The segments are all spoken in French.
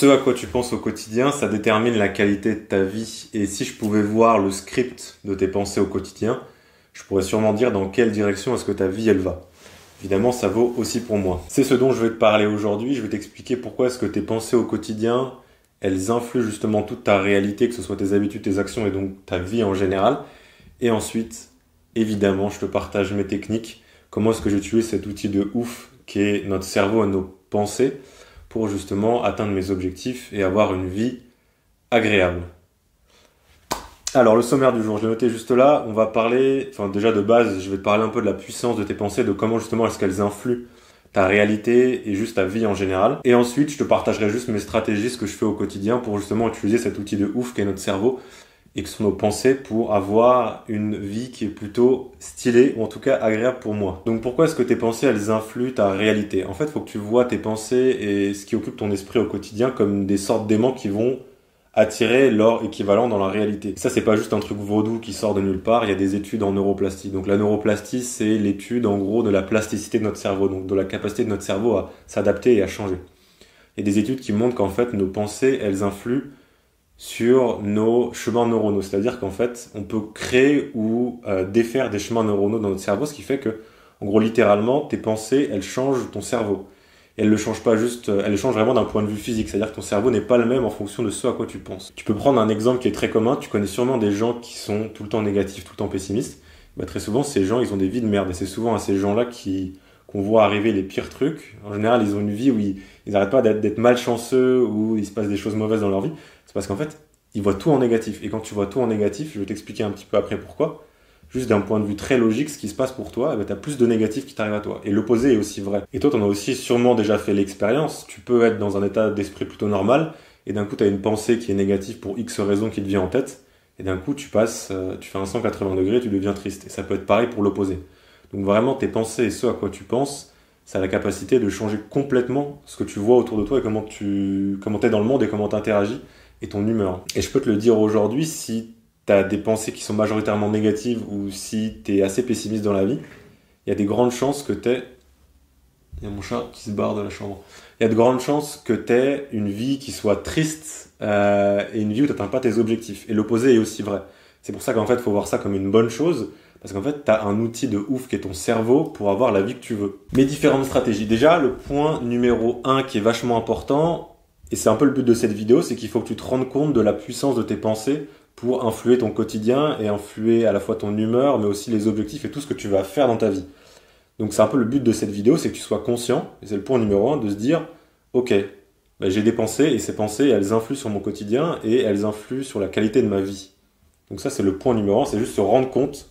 Ce à quoi tu penses au quotidien, ça détermine la qualité de ta vie. Et si je pouvais voir le script de tes pensées au quotidien, je pourrais sûrement dire dans quelle direction est-ce que ta vie elle va. Évidemment, ça vaut aussi pour moi. C'est ce dont je vais te parler aujourd'hui. Je vais t'expliquer pourquoi est-ce que tes pensées au quotidien, elles influent justement toute ta réalité, que ce soit tes habitudes, tes actions et donc ta vie en général. Et ensuite, évidemment, je te partage mes techniques. Comment est-ce que j'utilise cet outil de ouf qui est notre cerveau et nos pensées pour justement atteindre mes objectifs et avoir une vie agréable. Alors, le sommaire du jour, je l'ai noté juste là. On va parler, déjà de base, je vais te parler un peu de la puissance de tes pensées, de comment justement est-ce qu'elles influent ta réalité et juste ta vie en général. Et ensuite, je te partagerai juste mes stratégies, ce que je fais au quotidien pour justement utiliser cet outil de ouf qu'est notre cerveau et que sont nos pensées pour avoir une vie qui est plutôt stylée ou en tout cas agréable pour moi. Donc pourquoi est-ce que tes pensées elles influent ta réalité? En fait, il faut que tu vois tes pensées et ce qui occupe ton esprit au quotidien comme des sortes d'aimants qui vont attirer leur équivalent dans la réalité. Ça, c'est pas juste un truc vaudou qui sort de nulle part, il y a des études en neuroplastie. Donc la neuroplastie, c'est l'étude en gros de la plasticité de notre cerveau, donc de la capacité de notre cerveau à s'adapter et à changer. Il y a des études qui montrent qu'en fait, nos pensées, elles influent sur nos chemins neuronaux. C'est-à-dire qu'en fait, on peut créer ou défaire des chemins neuronaux dans notre cerveau, ce qui fait que, en gros, littéralement, tes pensées, elles changent ton cerveau. Et elles le changent pas juste, elles le changent vraiment d'un point de vue physique. C'est-à-dire que ton cerveau n'est pas le même en fonction de ce à quoi tu penses. Tu peux prendre un exemple qui est très commun. Tu connais sûrement des gens qui sont tout le temps négatifs, tout le temps pessimistes. Bah, très souvent, ces gens, ils ont des vies de merde. Et c'est souvent à ces gens-là qu'on voit arriver les pires trucs. En général, ils ont une vie où ils arrêtent pas d'être malchanceux, où il se passe des choses mauvaises dans leur vie. C'est parce qu'en fait, ils voient tout en négatif. Et quand tu vois tout en négatif, je vais t'expliquer un petit peu après pourquoi. Juste d'un point de vue très logique, ce qui se passe pour toi, tu as plus de négatif qui t'arrive à toi. Et l'opposé est aussi vrai. Et toi, tu en as aussi sûrement déjà fait l'expérience. Tu peux être dans un état d'esprit plutôt normal, et d'un coup, tu as une pensée qui est négative pour X raison qui te vient en tête, et d'un coup, tu fais un 180 degrés, tu deviens triste. Et ça peut être pareil pour l'opposé. Donc vraiment, tes pensées et ce à quoi tu penses, ça a la capacité de changer complètement ce que tu vois autour de toi et comment t'es dans le monde et comment t'interagis et ton humeur. Et je peux te le dire aujourd'hui, si tu as des pensées qui sont majoritairement négatives ou si tu es assez pessimiste dans la vie, il y a des grandes chances que il y a mon chat qui se barre de la chambre. Il y a de grandes chances que tu aies une vie qui soit triste et une vie où tu n'atteins pas tes objectifs. Et l'opposé est aussi vrai. C'est pour ça qu'en fait, il faut voir ça comme une bonne chose. Parce qu'en fait, tu as un outil de ouf qui est ton cerveau pour avoir la vie que tu veux. Mes différentes stratégies. Déjà, le point numéro 1 qui est vachement important, et c'est un peu le but de cette vidéo, c'est qu'il faut que tu te rendes compte de la puissance de tes pensées pour influer ton quotidien et influer à la fois ton humeur, mais aussi les objectifs et tout ce que tu vas faire dans ta vie. Donc c'est un peu le but de cette vidéo, c'est que tu sois conscient, et c'est le point numéro 1, de se dire, ok, j'ai des pensées, et ces pensées, elles influent sur mon quotidien, et elles influent sur la qualité de ma vie. Donc ça, c'est le point numéro 1, c'est juste se rendre compte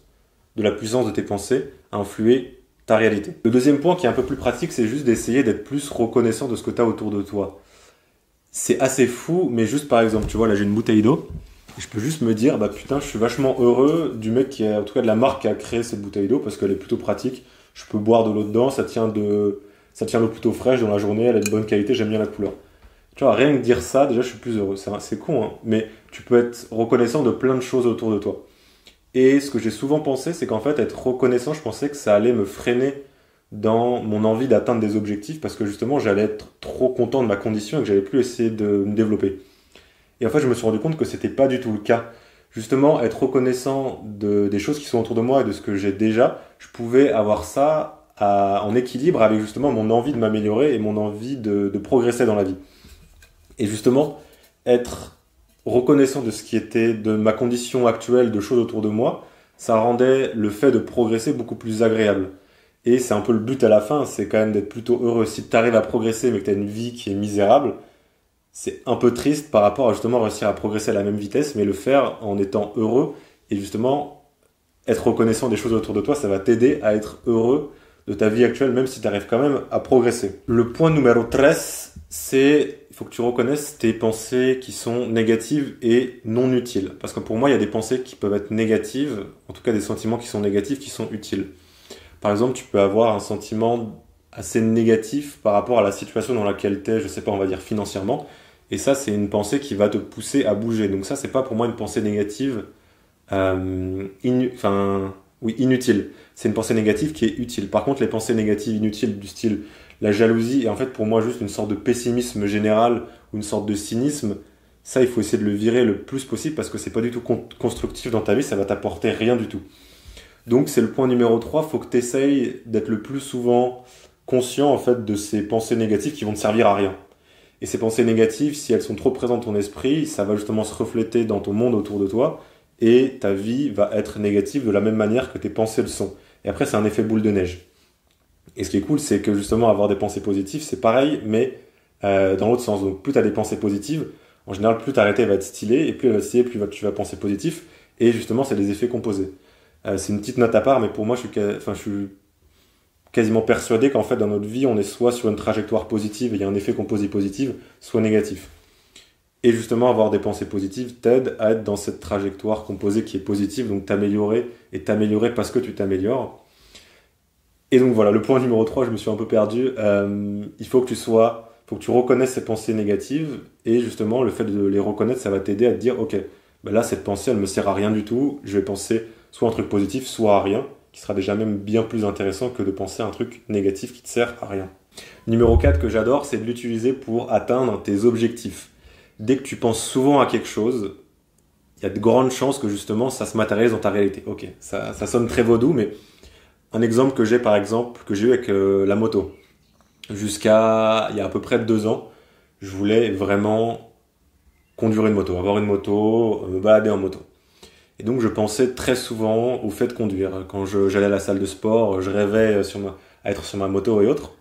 de la puissance de tes pensées à influer ta réalité. Le deuxième point qui est un peu plus pratique, c'est juste d'essayer d'être plus reconnaissant de ce que tu as autour de toi. C'est assez fou, mais juste par exemple, tu vois, là j'ai une bouteille d'eau, et je peux juste me dire, putain, je suis vachement heureux du mec en tout cas de la marque qui a créé cette bouteille d'eau, parce qu'elle est plutôt pratique, je peux boire de l'eau dedans, ça tient l'eau plutôt fraîche dans la journée, elle est de bonne qualité, j'aime bien la couleur. Tu vois, rien que dire ça, déjà je suis plus heureux, c'est con, hein, mais tu peux être reconnaissant de plein de choses autour de toi. Et ce que j'ai souvent pensé, c'est qu'en fait, être reconnaissant, je pensais que ça allait me freiner dans mon envie d'atteindre des objectifs parce que justement, j'allais être trop content de ma condition et que j'allais plus essayer de me développer. Et en fait, je me suis rendu compte que c'était pas du tout le cas. Justement, être reconnaissant des choses qui sont autour de moi et de ce que j'ai déjà, je pouvais avoir ça en équilibre avec justement mon envie de m'améliorer et mon envie de progresser dans la vie. Et justement, être reconnaissant de ce qui était de ma condition actuelle, de choses autour de moi, ça rendait le fait de progresser beaucoup plus agréable. Et c'est un peu le but à la fin, c'est quand même d'être plutôt heureux. Si tu arrives à progresser mais que tu as une vie qui est misérable, c'est un peu triste par rapport à justement réussir à progresser à la même vitesse, mais le faire en étant heureux et justement être reconnaissant des choses autour de toi, ça va t'aider à être heureux de ta vie actuelle, même si tu arrives quand même à progresser. Le point numéro 13, c'est il faut que tu reconnaisses tes pensées qui sont négatives et non utiles. Parce que pour moi, il y a des pensées qui peuvent être négatives, en tout cas des sentiments qui sont négatifs, qui sont utiles. Par exemple, tu peux avoir un sentiment assez négatif par rapport à la situation dans laquelle tu es, je sais pas, on va dire financièrement. Et ça, c'est une pensée qui va te pousser à bouger. Donc ça, c'est pas pour moi une pensée négative inutile. C'est une pensée négative qui est utile. Par contre, les pensées négatives inutiles du style la jalousie est en fait pour moi juste une sorte de pessimisme général ou une sorte de cynisme, ça, il faut essayer de le virer le plus possible parce que c'est pas du tout constructif dans ta vie, ça va t'apporter rien du tout. Donc c'est le point numéro 3, faut que tu essayes d'être le plus souvent conscient en fait de ces pensées négatives qui vont te servir à rien. Et ces pensées négatives, si elles sont trop présentes dans ton esprit, ça va justement se refléter dans ton monde autour de toi et ta vie va être négative de la même manière que tes pensées le sont. Et après, c'est un effet boule de neige. Et ce qui est cool, c'est que justement avoir des pensées positives, c'est pareil, mais dans l'autre sens. Donc plus tu as des pensées positives, en général, plus ta réalité va être stylée, et plus elle va être stylée, plus tu vas penser positif. Et justement, c'est des effets composés. C'est une petite note à part, mais pour moi, je suis quasiment persuadé qu'en fait, dans notre vie, on est soit sur une trajectoire positive, et il y a un effet composé positif, soit négatif. Et justement, avoir des pensées positives t'aide à être dans cette trajectoire composée qui est positive, donc t'améliorer parce que tu t'améliores. Et donc voilà, le point numéro 3, je me suis un peu perdu. Il faut que tu reconnaisses ces pensées négatives, et justement, le fait de les reconnaître, ça va t'aider à te dire, ok, ben là, cette pensée, elle me sert à rien du tout, je vais penser soit un truc positif, soit à rien, qui sera déjà même bien plus intéressant que de penser à un truc négatif qui te sert à rien. Numéro 4 que j'adore, c'est de l'utiliser pour atteindre tes objectifs. Dès que tu penses souvent à quelque chose, il y a de grandes chances que justement ça se matérialise dans ta réalité. Ok, ça sonne très vaudou, mais un exemple que j'ai eu avec la moto. Jusqu'à il y a à peu près 2 ans, je voulais vraiment conduire une moto, avoir une moto, me balader en moto. Et donc je pensais très souvent au fait de conduire. Quand j'allais à la salle de sport, je rêvais à être sur ma moto et autres.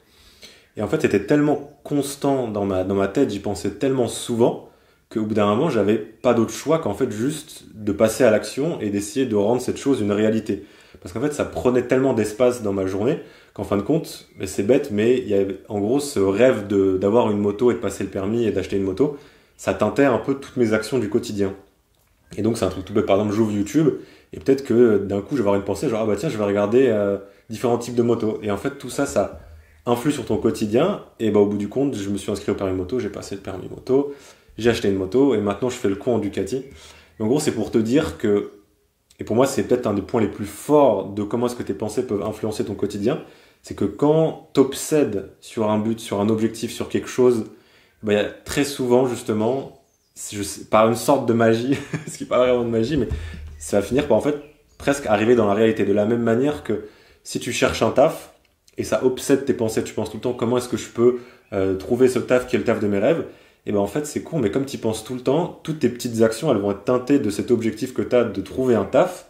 Et en fait, c'était tellement constant dans ma tête, j'y pensais tellement souvent qu'au bout d'un moment, j'avais pas d'autre choix qu'en fait juste de passer à l'action et d'essayer de rendre cette chose une réalité. Parce qu'en fait, ça prenait tellement d'espace dans ma journée qu'en fin de compte, c'est bête, mais il y avait en gros ce rêve d'avoir une moto et de passer le permis et d'acheter une moto, ça teintait un peu toutes mes actions du quotidien. Et donc c'est un truc tout bête, par exemple, j'ouvre YouTube et peut-être que d'un coup, je vais avoir une pensée genre ah bah tiens, je vais regarder différents types de motos. Et en fait, tout ça, ça influe sur ton quotidien. Et bah au bout du compte, je me suis inscrit au permis moto, j'ai passé le permis moto, j'ai acheté une moto et maintenant je fais le coup en Ducati. Et en gros, c'est pour te dire que, et pour moi, c'est peut-être un des points les plus forts de comment est-ce que tes pensées peuvent influencer ton quotidien, c'est que quand t'obsèdes sur un but, sur un objectif, sur quelque chose, bah, il y a très souvent justement, par une sorte de magie, ce qui n'est pas vraiment de magie, mais ça va finir par en fait presque arriver dans la réalité. De la même manière que si tu cherches un taf et ça obsède tes pensées, tu penses tout le temps comment est-ce que je peux trouver ce taf qui est le taf de mes rêves, et ben en fait c'est con, mais comme tu y penses tout le temps, toutes tes petites actions elles vont être teintées de cet objectif que tu as de trouver un taf,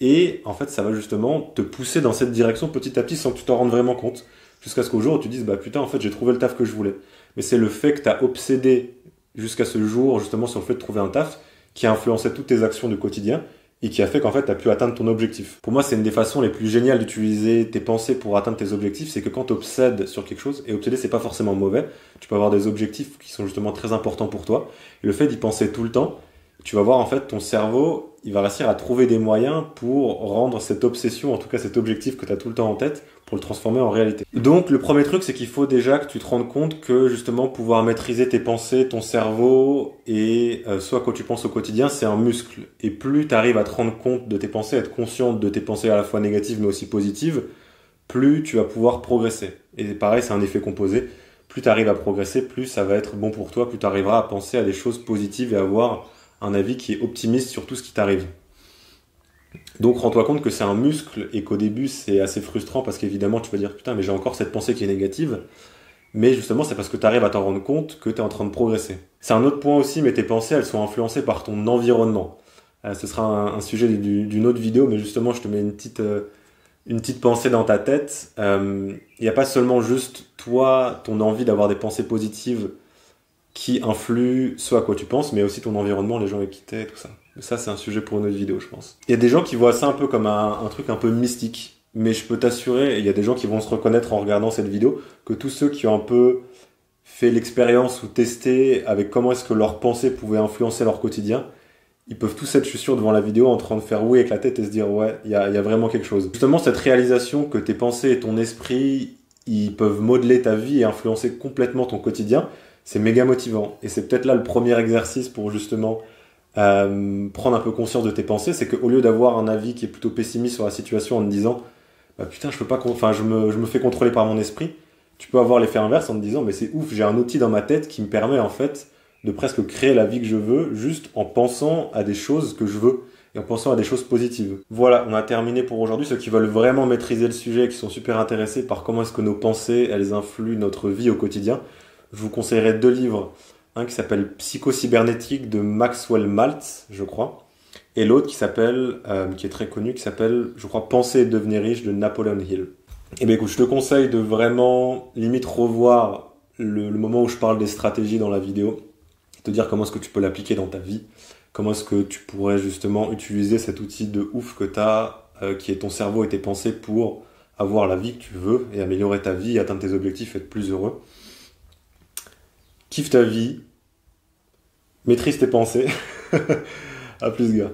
et en fait ça va justement te pousser dans cette direction petit à petit sans que tu t'en rendes vraiment compte, jusqu'à ce qu'au jour où tu dises bah putain en fait j'ai trouvé le taf que je voulais. Mais c'est le fait que tu as obsédé jusqu'à ce jour justement sur le fait de trouver un taf qui a influencé toutes tes actions du quotidien et qui a fait qu'en fait tu as pu atteindre ton objectif. Pour moi c'est une des façons les plus géniales d'utiliser tes pensées pour atteindre tes objectifs, c'est que quand tu obsèdes sur quelque chose, et obséder c'est pas forcément mauvais, tu peux avoir des objectifs qui sont justement très importants pour toi, et le fait d'y penser tout le temps, tu vas voir en fait ton cerveau il va réussir à trouver des moyens pour rendre cette obsession, en tout cas cet objectif que tu as tout le temps en tête, pour le transformer en réalité. Donc le premier truc, c'est qu'il faut déjà que tu te rendes compte que justement pouvoir maîtriser tes pensées, ton cerveau, et soit quand tu penses au quotidien, c'est un muscle. Et plus tu arrives à te rendre compte de tes pensées, à être conscient de tes pensées à la fois négatives mais aussi positives, plus tu vas pouvoir progresser. Et pareil, c'est un effet composé. Plus tu arrives à progresser, plus ça va être bon pour toi, plus tu arriveras à penser à des choses positives et à avoir un avis qui est optimiste sur tout ce qui t'arrive. Donc rends-toi compte que c'est un muscle et qu'au début c'est assez frustrant parce qu'évidemment tu vas dire putain mais j'ai encore cette pensée qui est négative, mais justement c'est parce que tu arrives à t'en rendre compte que tu es en train de progresser. C'est un autre point aussi, mais tes pensées elles sont influencées par ton environnement. Ce sera un sujet d'une autre vidéo, mais justement je te mets une petite pensée dans ta tête. Il n'y a pas seulement juste toi, ton envie d'avoir des pensées positives qui influe ce à quoi tu penses, mais aussi ton environnement, les gens avec qui t'es, tout ça. Mais ça, c'est un sujet pour une autre vidéo, je pense. Il y a des gens qui voient ça un peu comme un truc un peu mystique, mais je peux t'assurer, et il y a des gens qui vont se reconnaître en regardant cette vidéo, que tous ceux qui ont un peu fait l'expérience ou testé avec comment est-ce que leurs pensées pouvaient influencer leur quotidien, ils peuvent tous être, je suis sûr, devant la vidéo en train de faire oui avec la tête et se dire ouais, il y a vraiment quelque chose. Justement, cette réalisation que tes pensées et ton esprit, ils peuvent modeler ta vie et influencer complètement ton quotidien, c'est méga motivant. Et c'est peut-être là le premier exercice pour justement prendre un peu conscience de tes pensées, c'est qu'au lieu d'avoir un avis qui est plutôt pessimiste sur la situation en te disant bah putain je peux pas, je me fais contrôler par mon esprit, tu peux avoir l'effet inverse en te disant mais c'est ouf, j'ai un outil dans ma tête qui me permet en fait de presque créer la vie que je veux, juste en pensant à des choses que je veux et en pensant à des choses positives. Voilà, on a terminé pour aujourd'hui. Ceux qui veulent vraiment maîtriser le sujet, qui sont super intéressés par comment est-ce que nos pensées, elles influent notre vie au quotidien, je vous conseillerais 2 livres. Un qui s'appelle Psychocybernétique de Maxwell Maltz, je crois, et l'autre qui s'appelle, qui est très connu, qui s'appelle, je crois, Penser et devenir riche de Napoleon Hill. Et bien écoute, je te conseille de vraiment, limite, revoir le moment où je parle des stratégies dans la vidéo, te dire comment est-ce que tu peux l'appliquer dans ta vie, comment est-ce que tu pourrais justement utiliser cet outil de ouf que tu as, qui est ton cerveau et tes pensées pour avoir la vie que tu veux et améliorer ta vie, atteindre tes objectifs et être plus heureux. Kiffe ta vie, maîtrise tes pensées. À plus, gars.